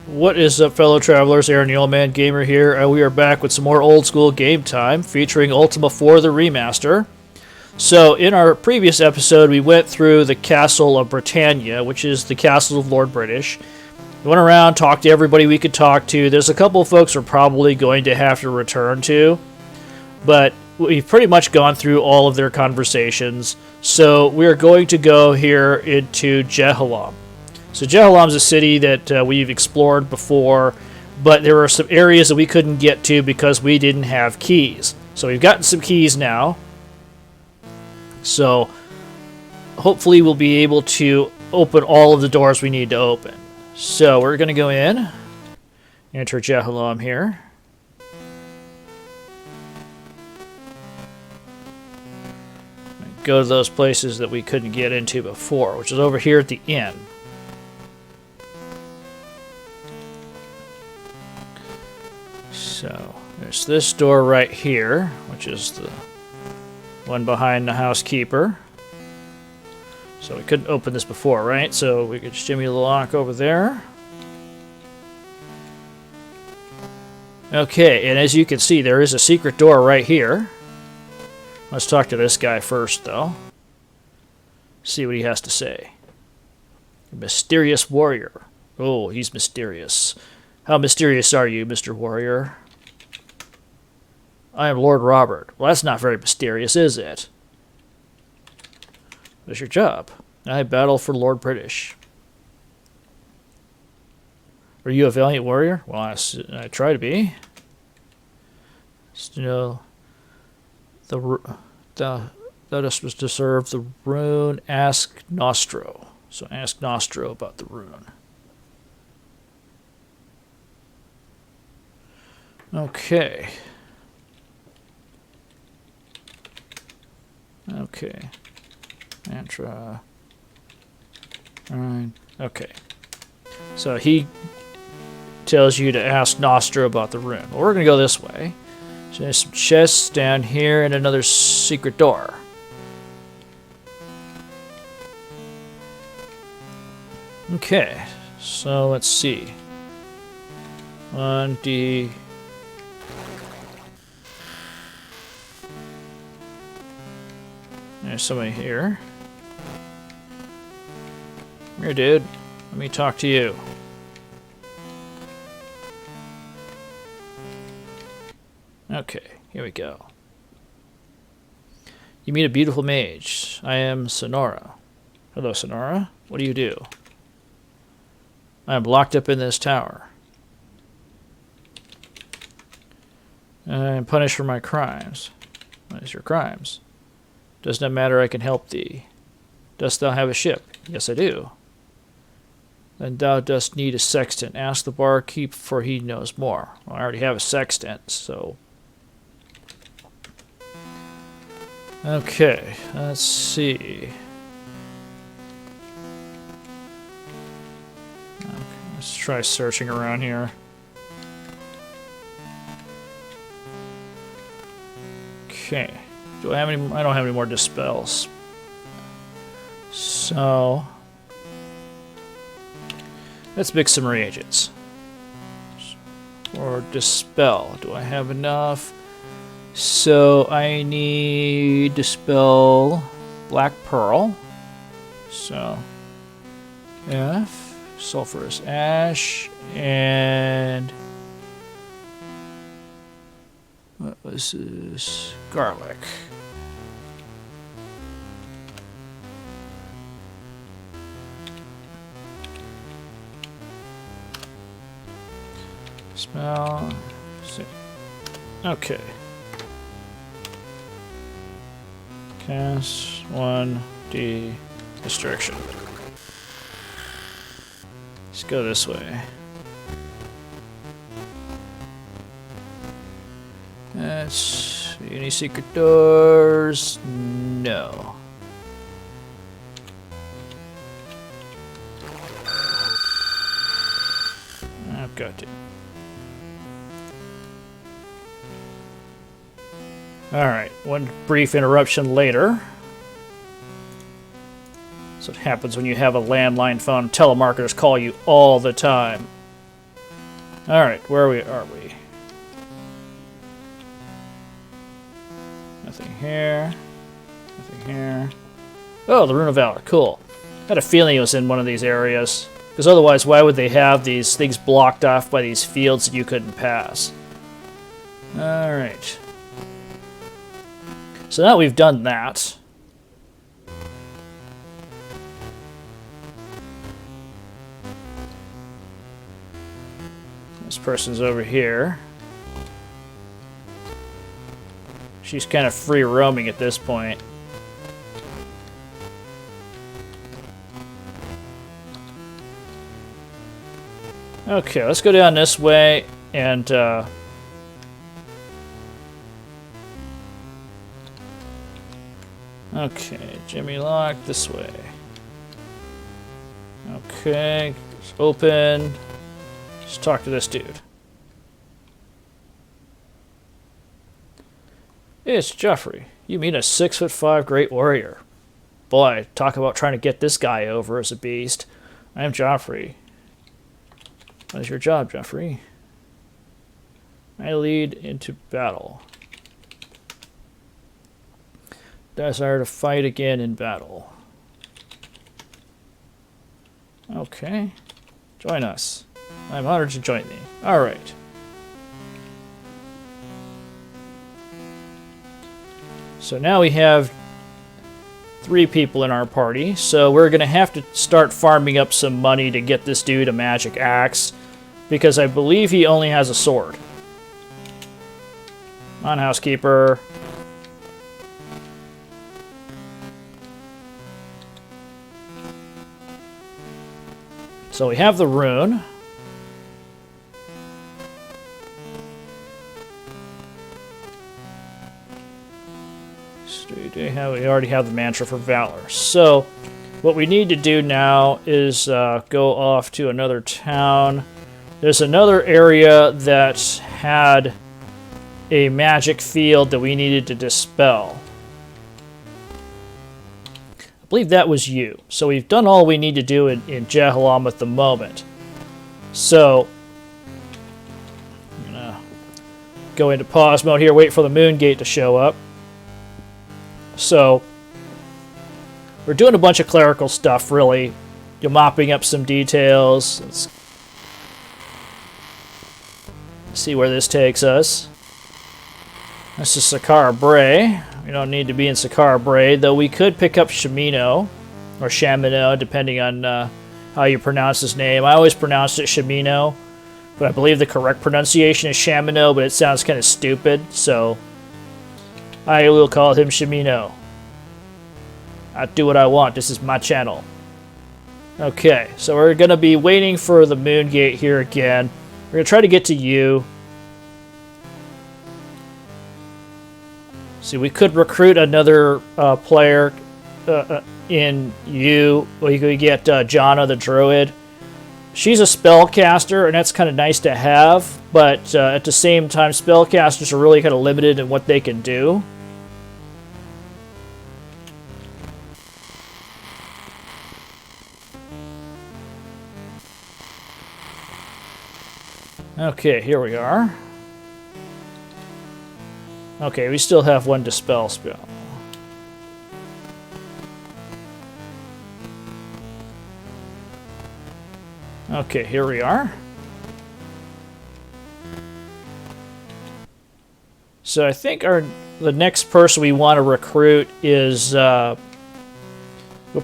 What is up, fellow travelers? Aaron the Old Man Gamer here, and we are back with some more Old School Game Time featuring Ultima IV the Remaster. So, in our previous episode, we went through the Castle of Britannia, which is the Castle of Lord British. We went around, talked to everybody we could talk to. There's a couple of folks we're probably going to have to return to, but we've pretty much gone through all of their conversations. So, we're going to go here into Jhelom. So Jhelom is a city that we've explored before, but there were some areas that we couldn't get to because we didn't have keys. So we've gotten some keys now. So hopefully we'll be able to open all of the doors we need to open. So we're going to go in, enter Jhelom here. Go to those places that we couldn't get into before, which is over here at the inn. So, there's this door right here, which is the one behind the housekeeper. So we couldn't open this before, right? So we could shimmy the lock over there. Okay, and as you can see, there is a secret door right here. Let's talk to this guy first, though. See what he has to say. A mysterious warrior. Oh, he's mysterious. How mysterious are you, Mr. Warrior? I am Lord Robert. Well, that's not very mysterious, is it? What's your job? I battle for Lord British. Are you a valiant warrior? Well, I try to be. You know, thou dost deserve the rune. Ask Nostro. So ask Nostro about the rune. Okay. Okay. Mantra. Alright. Okay. So he tells you to ask Nostro about the rune. Well, we're going to go this way. So there's some chests down here and another secret door. Okay. So let's see. 1D. There's somebody here. Come here, dude. Let me talk to you. Okay, here we go. You meet a beautiful mage. I am Sonora. Hello, Sonora. What do you do? I am locked up in this tower. I am punished for my crimes. What is your crimes? Does not matter, I can help thee. Dost thou have a ship? Yes, I do. Then thou dost need a sextant. Ask the barkeep, for he knows more. Well, I already have a sextant, so... Okay, let's see. Okay, let's try searching around here. Okay. Do I have any? I don't have any more dispels. So let's mix some reagents. Or dispel. Do I have enough? So I need dispel black pearl. So F, sulfurous ash, and what was this? Garlic. Smell. Okay. Cast 1D distraction. Let's go this way. That's any secret doors? No. I've got it. Alright, one brief interruption later. That's what happens when you have a landline phone. Telemarketers call you all the time. Alright, where are we? Nothing here. Nothing here. Oh, the Rune of Valor. Cool. I had a feeling it was in one of these areas. Because otherwise, why would they have these things blocked off by these fields that you couldn't pass? Alright. So now we've done that. This person's over here. She's kind of free roaming at this point. Okay, let's go down this way and okay, Jimmy Lock this way. Okay, it's open. Just talk to this dude. Hey, it's Geoffrey. You mean a 6'5" great warrior. Boy, talk about trying to get this guy over as a beast. I am Geoffrey. What is your job, Geoffrey? I lead into battle. Desire to fight again in battle. Okay. Join us. I'm honored to join thee. Alright. So now we have 3 people in our party, so we're going to have to start farming up some money to get this dude a magic axe, because I believe he only has a sword. Come on, housekeeper. So we have the rune. We already have the mantra for valor. So what we need to do now is go off to another town. There's another area that had a magic field that we needed to dispel. I believe that was you. So we've done all we need to do in Jhelom at the moment. So I'm gonna go into pause mode here, wait for the moon gate to show up. So we're doing a bunch of clerical stuff, really. You're mopping up some details. Let's see where this takes us. This is Sakara Bray. We don't need to be in Sakara Bray, though we could pick up Shamino, or Shamino, depending on how you pronounce his name. I always pronounced it Shamino, but I believe the correct pronunciation is Shamino, but it sounds kind of stupid, so I will call him Shamino. I do what I want. This is my channel. Okay, so we're going to be waiting for the moon gate here again. We're going to try to get to you. See, we could recruit another player in you. We could get Jana the Druid. She's a spellcaster, and that's kind of nice to have, but at the same time, spellcasters are really kind of limited in what they can do. Okay, here we are. Okay, we still have one dispel spell. Okay, here we are. So I think the next person we want to recruit is we'll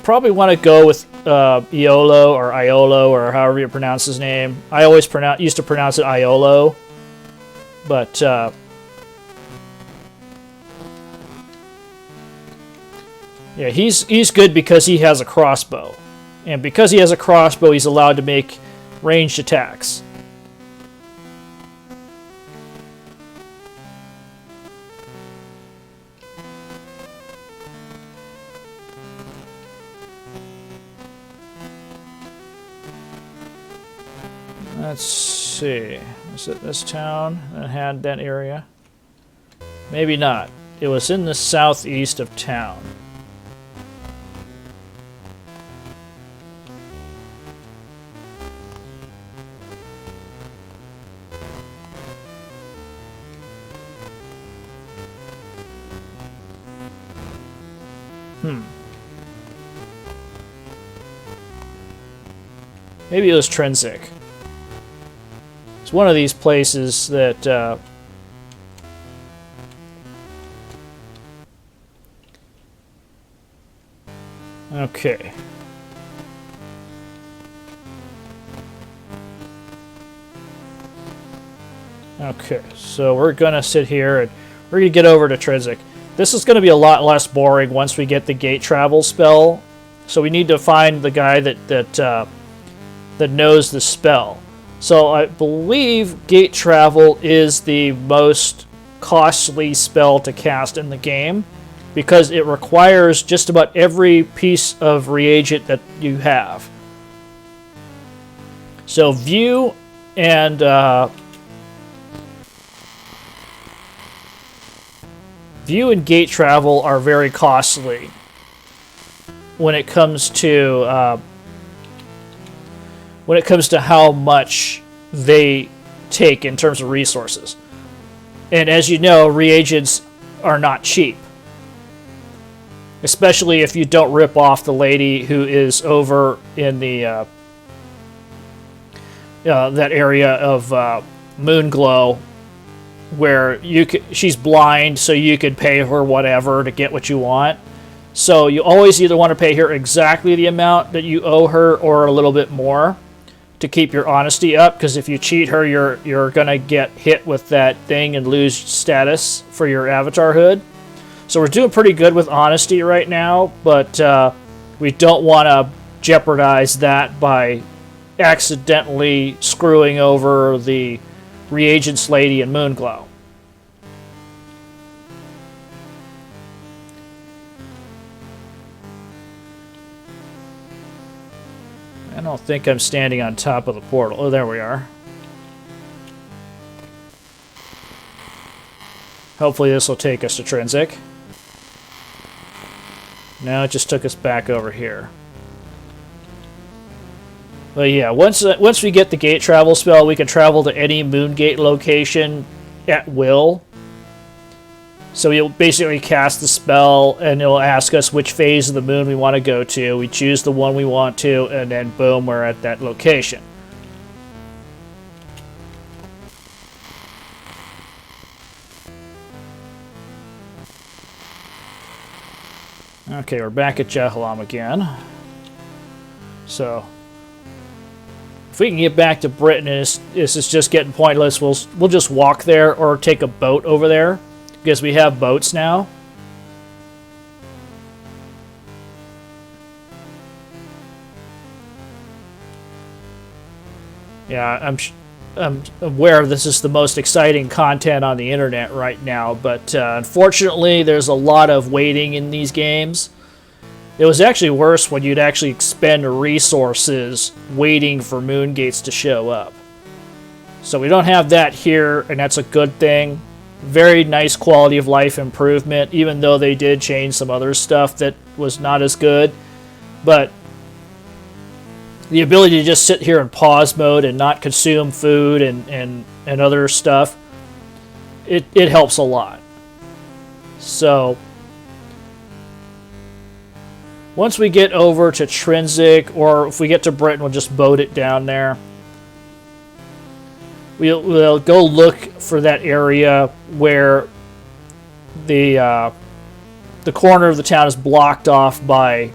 probably want to go with Iolo or Iolo or however you pronounce his name. I always used to pronounce it Iolo, but yeah, he's good because he has a crossbow, and because he has a crossbow, he's allowed to make ranged attacks. Let's see. Is it this town that had that area? Maybe not. It was in the southeast of town. Maybe it was Trinsic. It's one of these places that... Okay. Okay, so we're going to sit here and we're going to get over to Trinsic. This is going to be a lot less boring once we get the gate travel spell. So we need to find the guy that knows the spell. So I believe gate travel is the most costly spell to cast in the game because it requires just about every piece of reagent that you have. So view and gate travel are very costly when it comes to how much they take in terms of resources. And as you know, reagents are not cheap. Especially if you don't rip off the lady who is over in the that area of Moonglow, where she's blind, so you could pay her whatever to get what you want. So you always either want to pay her exactly the amount that you owe her, or a little bit more, to keep your honesty up. Because if you cheat her, you're gonna get hit with that thing and lose status for your avatar hood. So we're doing pretty good with honesty right now, but we don't want to jeopardize that by accidentally screwing over the reagents lady in Moonglow. I don't think I'm standing on top of the portal. Oh, there we are. Hopefully this will take us to Trinsic. No, it just took us back over here. But yeah, once we get the gate travel spell, we can travel to any Moongate location at will. So you'll basically cast the spell, and it'll ask us which phase of the moon we want to go to. We choose the one we want to, and then boom, we're at that location. Okay, we're back at Jhelom again. So, if we can get back to Britain, and this is just getting pointless, we'll just walk there or take a boat over there, because we have boats now. Yeah, I'm aware this is the most exciting content on the internet right now, but unfortunately there's a lot of waiting in these games. It was actually worse when you'd actually expend resources waiting for Moongates to show up. So we don't have that here, and that's a good thing. Very nice quality of life improvement, even though they did change some other stuff that was not as good. But the ability to just sit here in pause mode and not consume food and other stuff, it helps a lot. So once we get over to Trinsic, or if we get to Britain, we'll just boat it down there. We'll go look for that area where the corner of the town is blocked off by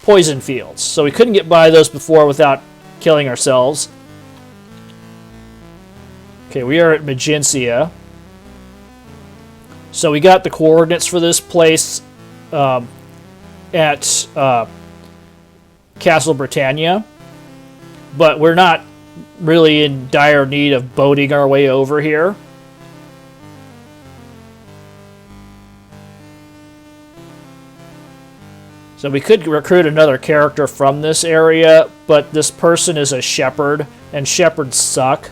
poison fields. So we couldn't get by those before without killing ourselves. Okay, we are at Magencia. So we got the coordinates for this place at Castle Britannia, but we're not really in dire need of boating our way over here. So we could recruit another character from this area, but this person is a shepherd, and shepherds suck.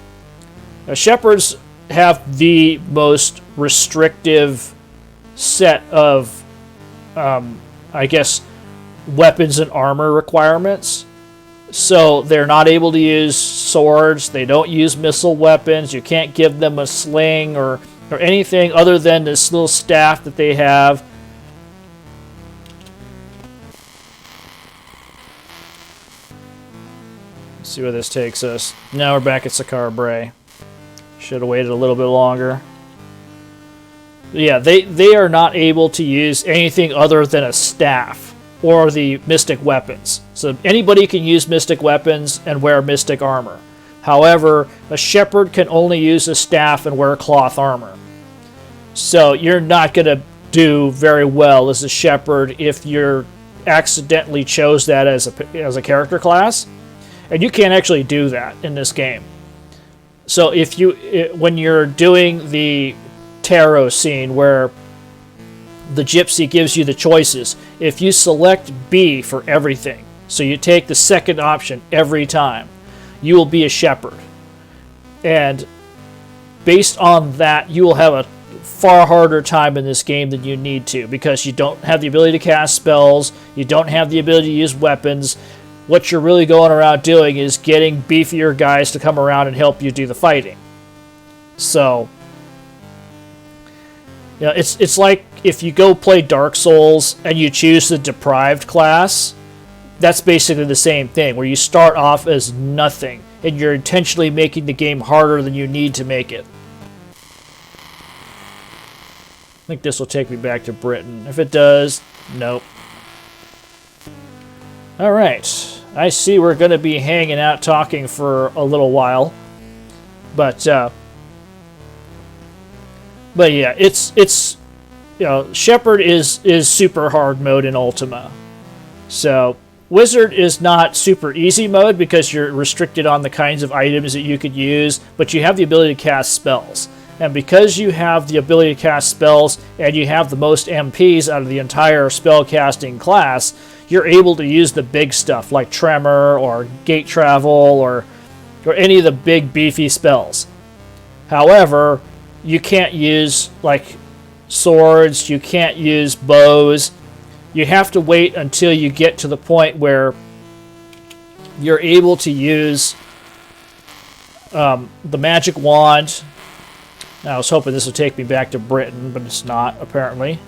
Now, shepherds have the most restrictive set of I guess, weapons and armor requirements. So they're not able to use swords. They don't use missile weapons. You can't give them a sling or anything other than this little staff that they have. Let's see where this takes us. Now we're back at Sakara Bray. Should have waited a little bit longer. Yeah, they are not able to use anything other than a staff or the mystic weapons. So anybody can use mystic weapons and wear mystic armor. However, a shepherd can only use a staff and wear cloth armor. So you're not going to do very well as a shepherd if you're accidentally chose that as a character class. And you can't actually do that in this game. So when you're doing the tarot scene where the gypsy gives you the choices, if you select B for everything, so you take the second option every time, you will be a shepherd. And based on that, you will have a far harder time in this game than you need to, because you don't have the ability to cast spells, you don't have the ability to use weapons. What you're really going around doing is getting beefier guys to come around and help you do the fighting. So, you know, it's like if you go play Dark Souls and you choose the deprived class, that's basically the same thing, where you start off as nothing, and you're intentionally making the game harder than you need to make it. I think this will take me back to Britain. If it does, nope. Alright. I see we're going to be hanging out talking for a little while. But yeah, it's you know, Shepherd is super hard mode in Ultima. So Wizard is not super easy mode because you're restricted on the kinds of items that you could use, but you have the ability to cast spells. And because you have the ability to cast spells and you have the most MPs out of the entire spellcasting class, you're able to use the big stuff like Tremor or Gate Travel or any of the big beefy spells. However, you can't use like swords, you can't use bows. You have to wait until you get to the point where you're able to use the magic wand. I was hoping this would take me back to Britain, but it's not, apparently.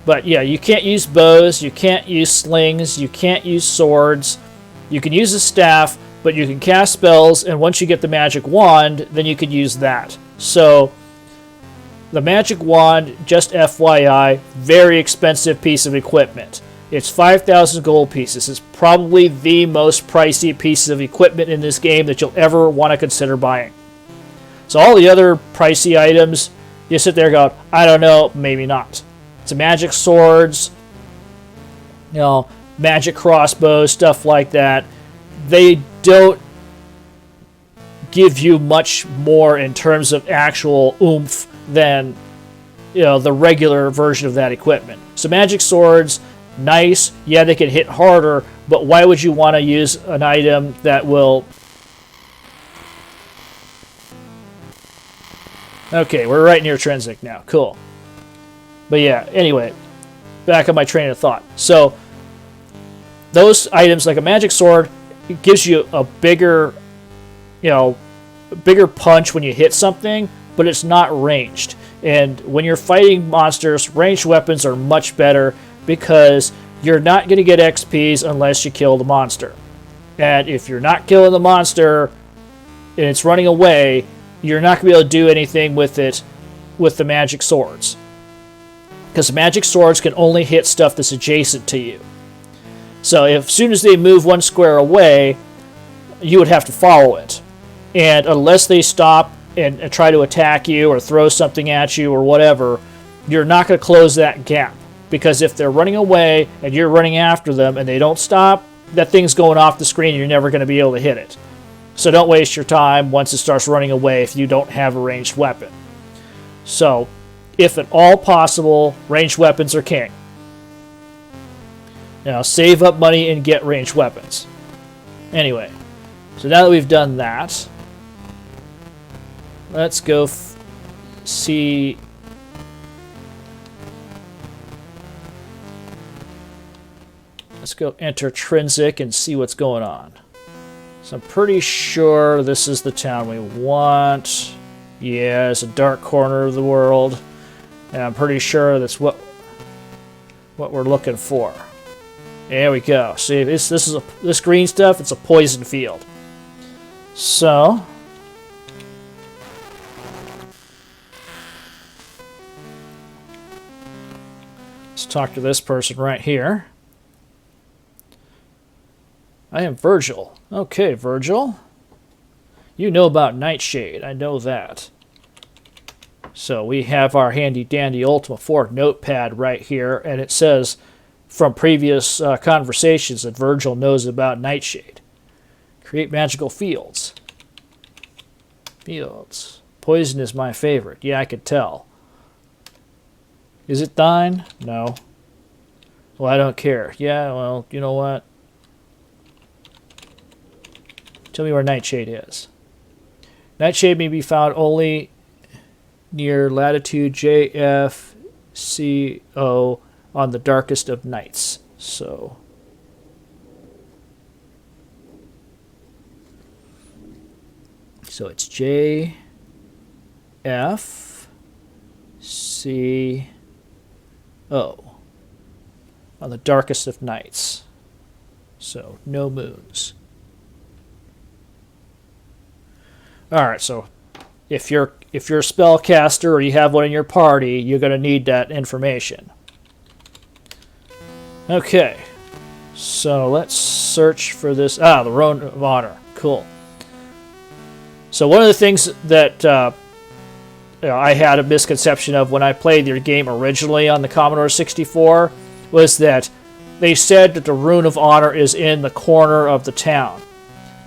But yeah, you can't use bows, you can't use slings, you can't use swords. You can use a staff, but you can cast spells, and once you get the magic wand, then you can use that. So, the magic wand, just FYI, very expensive piece of equipment. It's 5,000 gold pieces. It's probably the most pricey piece of equipment in this game that you'll ever want to consider buying. So all the other pricey items, you sit there and go, I don't know, maybe not. It's magic swords, you know, magic crossbows, stuff like that. They don't give you much more in terms of actual oomph than, you know, the regular version of that equipment. So magic swords, nice, yeah, they can hit harder, but why would you want to use an item that will... Okay, we're right near Trinsic now. Cool. But yeah, anyway, back on my train of thought. So, those items, like a magic sword, it gives you a bigger, you know, bigger punch when you hit something, but it's not ranged. And when you're fighting monsters, ranged weapons are much better because you're not going to get XPs unless you kill the monster. And if you're not killing the monster and it's running away, you're not going to be able to do anything with it with the magic swords. Because the magic swords can only hit stuff that's adjacent to you. So as soon as they move one square away, you would have to follow it. And unless they stop and try to attack you or throw something at you or whatever, you're not going to close that gap. Because if they're running away and you're running after them and they don't stop, that thing's going off the screen and you're never going to be able to hit it. So don't waste your time once it starts running away if you don't have a ranged weapon. So, if at all possible, ranged weapons are king. Now, save up money and get ranged weapons. Anyway, so now that we've done that, let's go see... Let's go enter Trinsic and see what's going on. So I'm pretty sure this is the town we want. Yeah, it's a dark corner of the world. And I'm pretty sure that's what we're looking for. There we go. See, this green stuff, it's a poison field. So let's talk to this person right here. I am Virgil. Okay, Virgil. You know about Nightshade. I know that. So we have our handy-dandy Ultima IV notepad right here, and it says from previous conversations that Virgil knows about Nightshade. Create magical fields. Fields. Poison is my favorite. Yeah, I could tell. Is it thine? No. Well, I don't care. Yeah, well, you know what? Tell me where Nightshade is. Nightshade may be found only near latitude JFCO on the darkest of nights. So it's JFCO on the darkest of nights. So no moons. Alright, so if you're a spellcaster or you have one in your party, you're going to need that information. Okay, so let's search for this. The Rune of Honor. Cool. So one of the things that I had a misconception of when I played your game originally on the Commodore 64 was that they said that the Rune of Honor is in the corner of the town.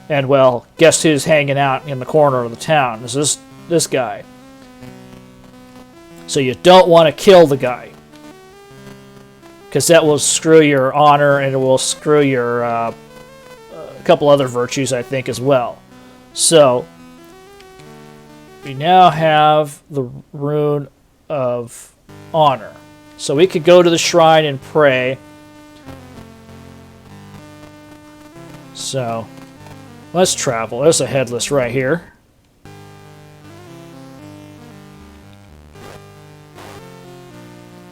And, well, guess who's hanging out in the corner of the town? Is this guy. So you don't want to kill the guy, because that will screw your honor and it will screw your a couple other virtues, I think, as well. So we now have the Rune of Honor. So we could go to the shrine and pray. So let's travel. There's a headless right here.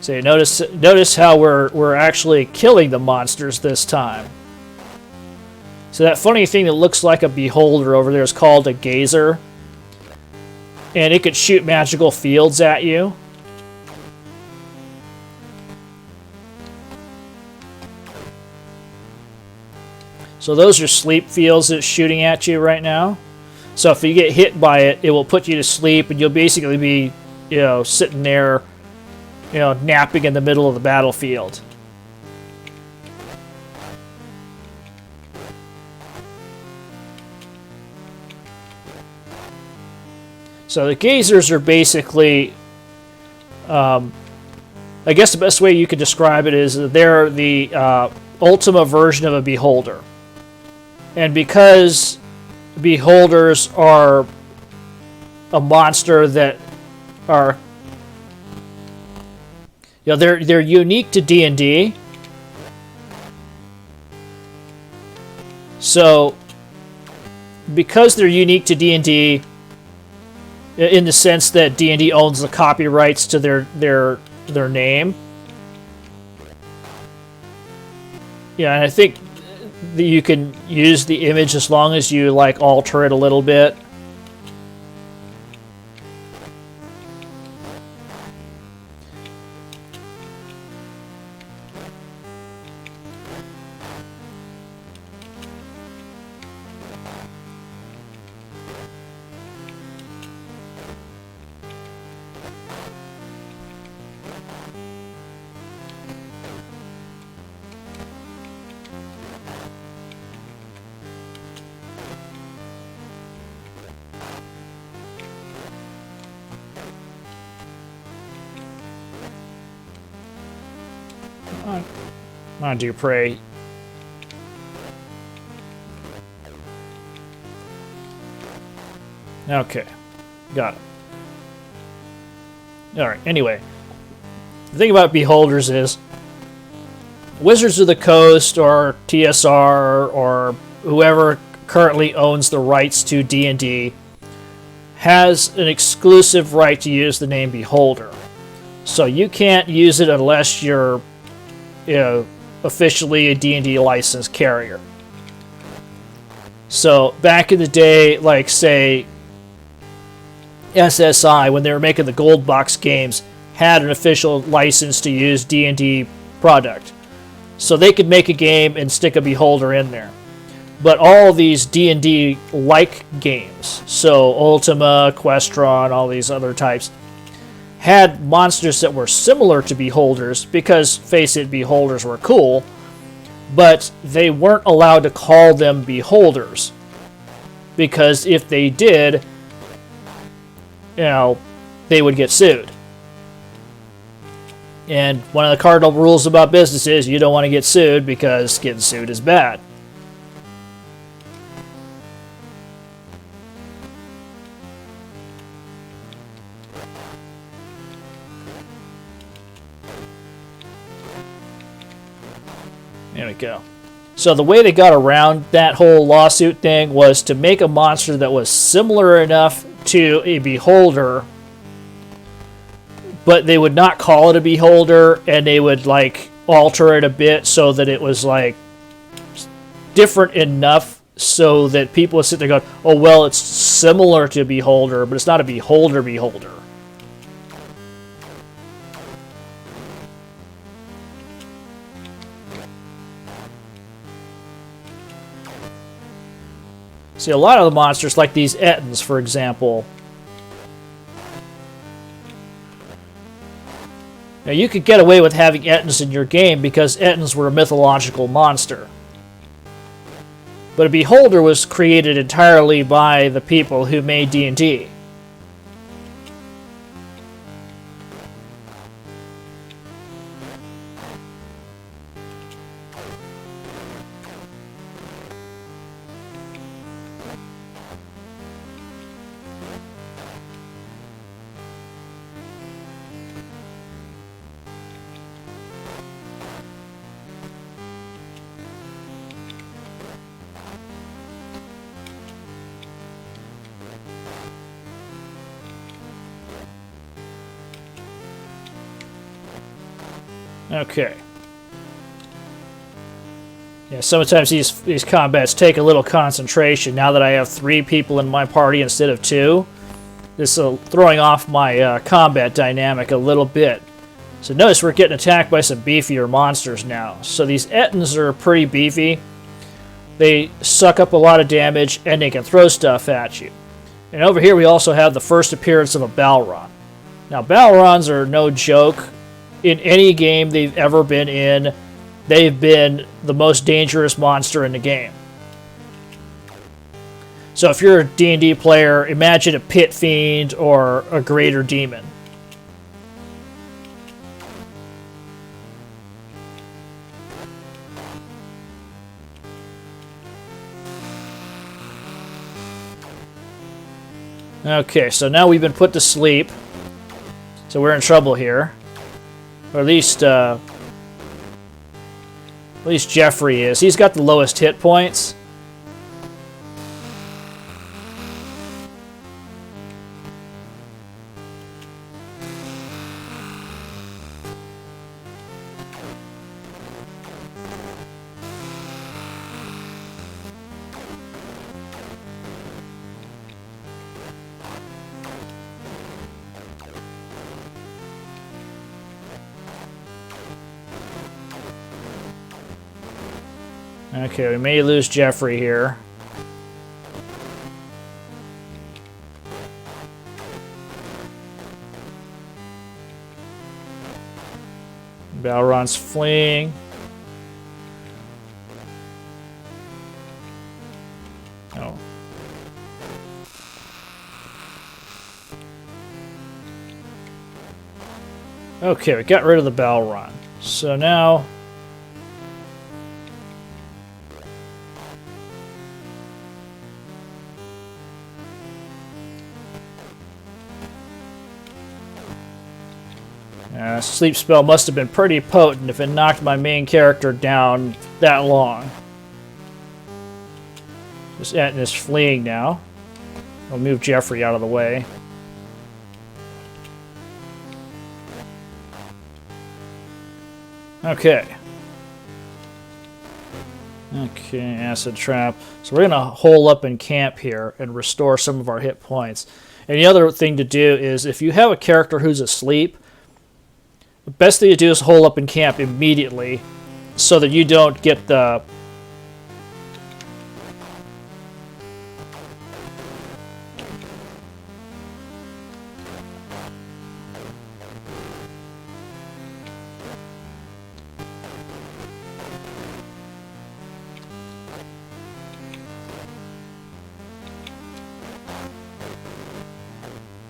So notice how we're actually killing the monsters this time. So that funny thing that looks like a beholder over there is called a gazer. And it could shoot magical fields at you. So those are sleep fields that's shooting at you right now. So if you get hit by it, it will put you to sleep, and you'll basically be, sitting there, napping in the middle of the battlefield. So the gazers are basically, I guess the best way you could describe it is they're the Ultima version of a beholder. And because beholders are a monster that are, they're unique to D&D. So because they're unique to D&D, in the sense that D&D owns the copyrights to their name. Yeah, and I think that you can use the image as long as you alter it a little bit. Come on, Dupre. Okay. Got it. Alright, anyway. The thing about beholders is Wizards of the Coast or TSR or whoever currently owns the rights to D&D has an exclusive right to use the name Beholder. So you can't use it unless you're, officially a D&D licensed carrier. So back in the day, like say SSI, when they were making the gold box games, had an official license to use D&D product. So they could make a game and stick a Beholder in there. But all these D&D-like games, so Ultima, Questron, all these other types, had monsters that were similar to Beholders because, face it, Beholders were cool, but they weren't allowed to call them Beholders. Because if they did, they would get sued. And one of the cardinal rules about business is you don't want to get sued because getting sued is bad. There we go. So the way they got around that whole lawsuit thing was to make a monster that was similar enough to a Beholder, but they would not call it a Beholder, and they would alter it a bit so that it was different enough so that people would sit there going, oh well, it's similar to Beholder, but it's not a Beholder. See, a lot of the monsters, like these Ettins, for example, now you could get away with having Ettins in your game because Ettins were a mythological monster. But a Beholder was created entirely by the people who made D&D. Okay. Yeah, sometimes these combats take a little concentration. Now that I have 3 people in my party instead of 2, this is throwing off my combat dynamic a little bit. So notice we're getting attacked by some beefier monsters now. So these Ettins are pretty beefy. They suck up a lot of damage, and they can throw stuff at you. And over here we also have the first appearance of a Balron. Now Balrons are no joke. In any game they've ever been in, they've been the most dangerous monster in the game. So if you're a D&D player, imagine a pit fiend or a greater demon. Okay, so now we've been put to sleep. So we're in trouble here. Or at least Geoffrey is. He's got the lowest hit points. Okay, we may lose Geoffrey here. Balron's fleeing. Oh. Okay, we got rid of the Balron. So now... sleep spell must have been pretty potent if it knocked my main character down that long. This Ettin is fleeing now. I'll move Geoffrey out of the way. Okay. Okay, acid trap. So we're going to hole up in camp here and restore some of our hit points. And the other thing to do is if you have a character who's asleep, the best thing to do is hole up in camp immediately so that you don't get the...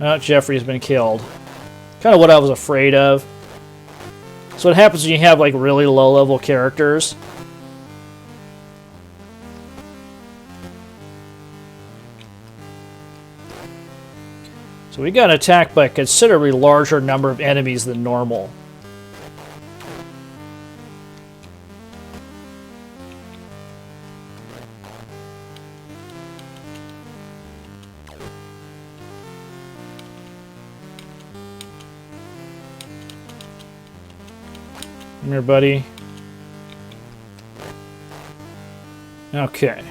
Oh, Geoffrey's been killed. Kind of what I was afraid of. So what happens when you have like really low-level characters? So we got attacked by a considerably larger number of enemies than normal. Come here, buddy. Okay.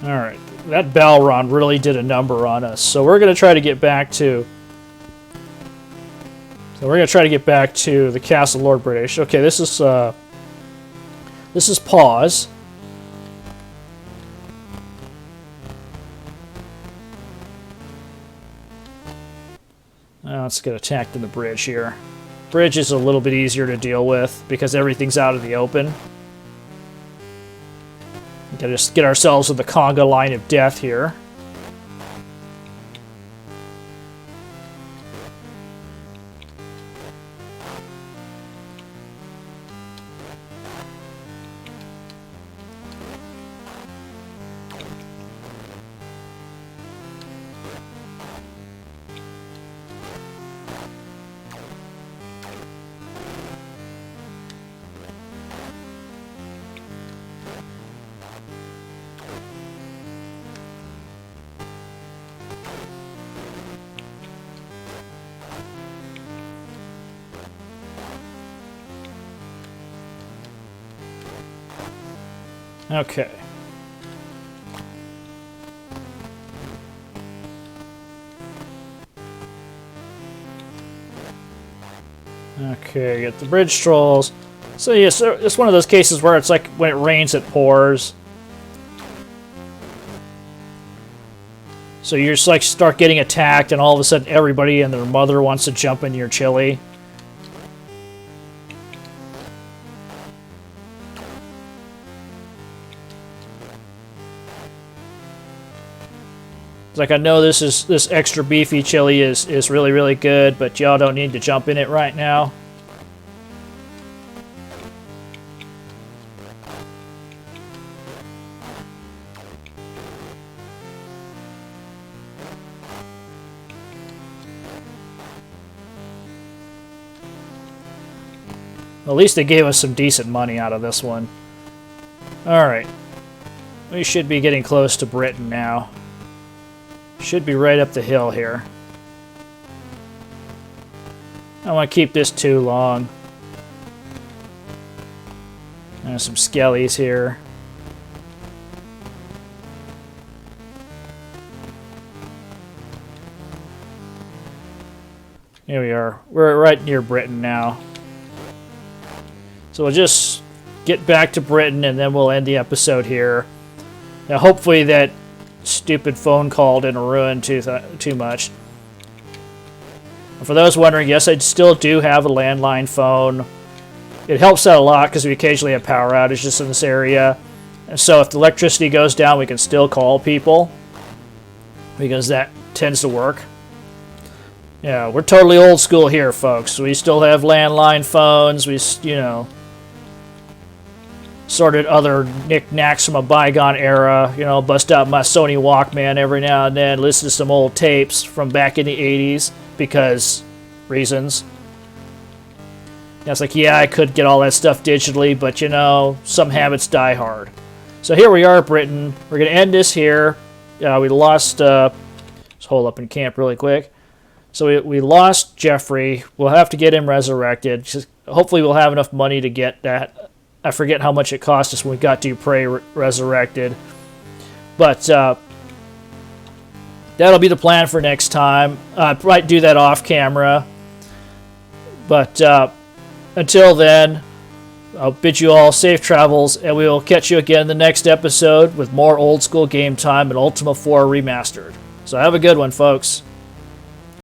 Alright. That Balron really did a number on us. So we're going to try to get back to... the Castle Lord British. Okay, this is pause. Let's get attacked in the bridge here. Bridge is a little bit easier to deal with because everything's out of the open. We gotta just get ourselves with the conga line of death here. Okay. Okay, get the bridge trolls. So yeah, so it's one of those cases where it's like when it rains, it pours. So you just like start getting attacked, and all of a sudden everybody and their mother wants to jump into your chili. It's like, I know this extra beefy chili is really, really good, but y'all don't need to jump in it right now. At least they gave us some decent money out of this one. Alright. We should be getting close to Britain now. Should be right up the hill here. I don't want to keep this too long. There's some skellies here. Here we are. We're right near Britain now. So we'll just get back to Britain and then we'll end the episode here. Now hopefully that stupid phone call didn't ruin too much. For those wondering, yes, I still do have a landline phone. It helps out a lot because we occasionally have power outages in this area. And so if the electricity goes down, we can still call people because that tends to work. Yeah, we're totally old school here, folks. We still have landline phones. We, you know, sorted other knickknacks from a bygone era. You know, bust out my Sony Walkman every now and then, listen to some old tapes from back in the 80s because reasons. And it's like, yeah, I could get all that stuff digitally, but you know, some habits die hard. So here we are, Britain. We're going to end this here. We lost... let's hold up in camp really quick. So we lost Geoffrey. We'll have to get him resurrected. Just, hopefully we'll have enough money to get that. I forget how much it cost us when we got Dupre resurrected. But that'll be the plan for next time. Might do that off camera. But until then, I'll bid you all safe travels, and we will catch you again in the next episode with more Old School Game Time and Ultima IV Remastered. So have a good one, folks.